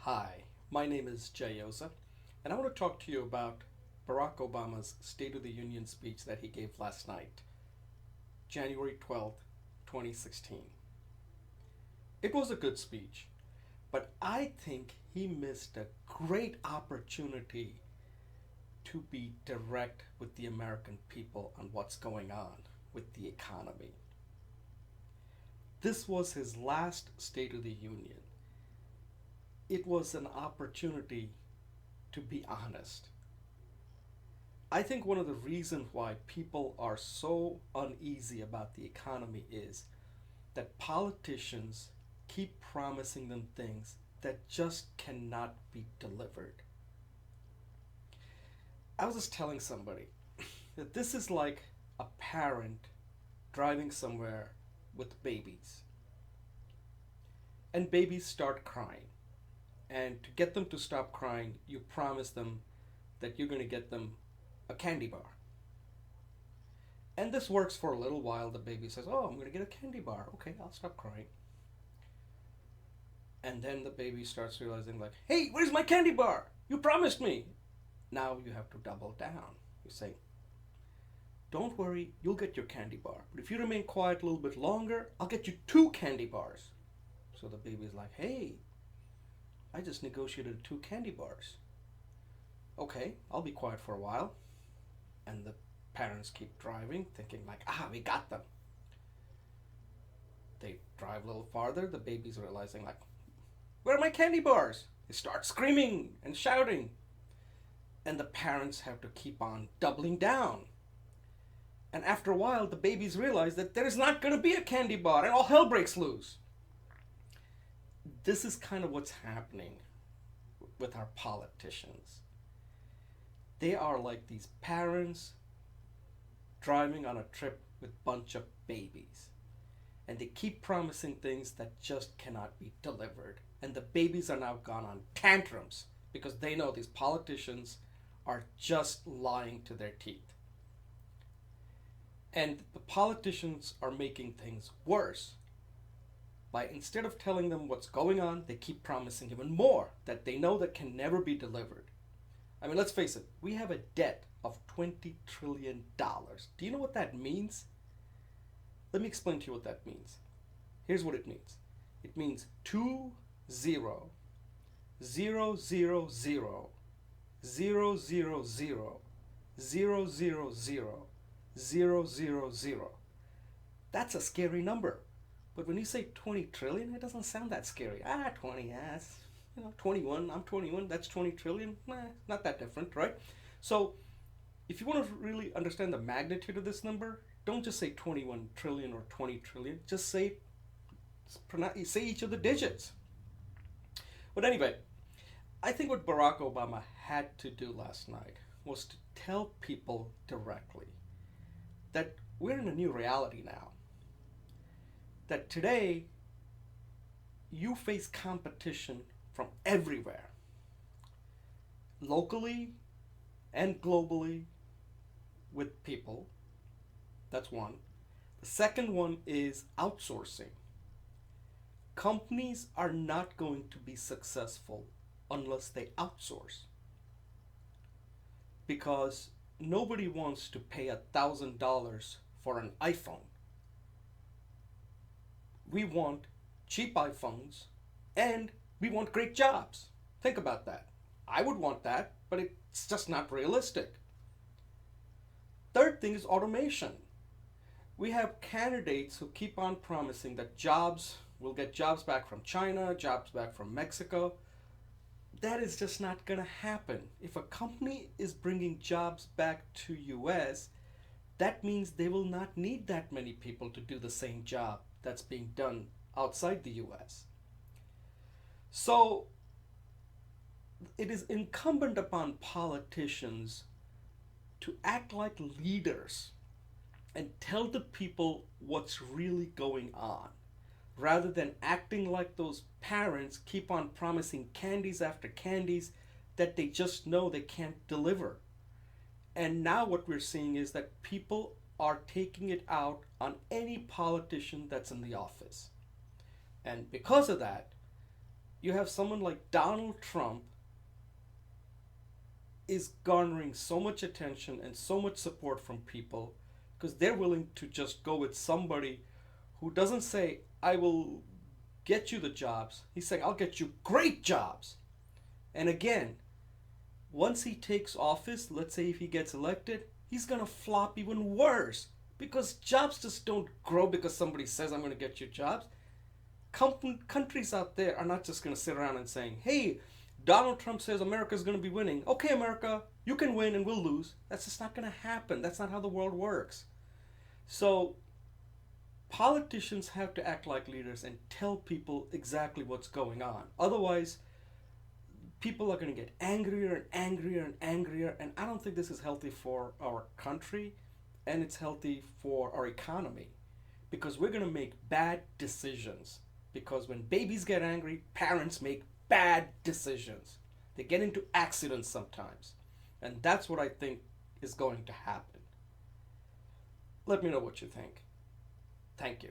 Hi, my name is Jay Oza, and I want to talk to you about Barack Obama's State of the Union speech that he gave last night, January 12th, 2016. It was a good speech, but I think he missed a great opportunity to be direct with the American people on what's going on with the economy. This was his last State of the Union. It was an opportunity to be honest. I think one of the reasons why people are so uneasy about the economy is that politicians keep promising them things that just cannot be delivered. I was just telling somebody that this is like a parent driving somewhere with babies, and babies start crying. And to get them to stop crying, you promise them that you're going to get them a candy bar. And this works for a little while. The baby says, "Oh, I'm going to get a candy bar. Okay, I'll stop crying." And then the baby starts realizing, like, "Hey, where's my candy bar? You promised me." Now you have to double down. You say, "Don't worry, you'll get your candy bar. But if you remain quiet a little bit longer, I'll get you two candy bars." So the baby's like, "Hey, I just negotiated two candy bars. Okay, I'll be quiet for a while." And the parents keep driving, thinking like, we got them. They drive a little farther, the baby's realizing like, "Where are my candy bars?" They start screaming and shouting. And the parents have to keep on doubling down. And after a while, the babies realize that there is not going to be a candy bar and all hell breaks loose. This is kind of what's happening with our politicians. They are like these parents driving on a trip with a bunch of babies. And they keep promising things that just cannot be delivered. And the babies are now gone on tantrums because they know these politicians are just lying to their teeth. And the politicians are making things worse by, instead of telling them what's going on, they keep promising even more that they know that can never be delivered. I mean, let's face it, we have a debt of $20 trillion. Do you know what that means? Let me explain to you what that means. Here's what it means. It means 20 0 0 0 0 0 0 0 0 0 0. That's a scary number. But when you say 20 trillion, it doesn't sound that scary. 20, yes. 21, I'm 21, that's 20 trillion. Not that different, right? So if you want to really understand the magnitude of this number, don't just say 21 trillion or 20 trillion. Just say each of the digits. But anyway, I think what Barack Obama had to do last night was to tell people directly that we're in a new reality now. That today you face competition from everywhere, locally and globally, with people. That's one. The second one is outsourcing. Companies are not going to be successful unless they outsource, because nobody wants to pay $1,000 for an iPhone. We want cheap iPhones and we want great jobs. Think about that. I would want that, but it's just not realistic. Third thing is automation. We have candidates who keep on promising that we'll get jobs back from China, jobs back from Mexico. That is just not going to happen. If a company is bringing jobs back to US, that means they will not need that many people to do the same job that's being done outside the US. So it is incumbent upon politicians to act like leaders and tell the people what's really going on, rather than acting like those parents keep on promising candies after candies that they just know they can't deliver. And now what we're seeing is that people are taking it out on any politician that's in the office. And because of that, you have someone like Donald Trump is garnering so much attention and so much support from people because they're willing to just go with somebody who doesn't say, I will get you the jobs. He's saying, I'll get you great jobs. And again, once he takes office, let's say if he gets elected, he's going to flop even worse because jobs just don't grow because somebody says, I'm going to get you jobs. Countries out there are not just going to sit around and saying, hey, Donald Trump says America's going to be winning. Okay, America, you can win and we'll lose. That's just not going to happen. That's not how the world works. So politicians have to act like leaders and tell people exactly what's going on. Otherwise, people are going to get angrier and angrier and angrier. And I don't think this is healthy for our country and it's healthy for our economy because we're going to make bad decisions. Because when babies get angry, parents make bad decisions. They get into accidents sometimes. And that's what I think is going to happen. Let me know what you think. Thank you.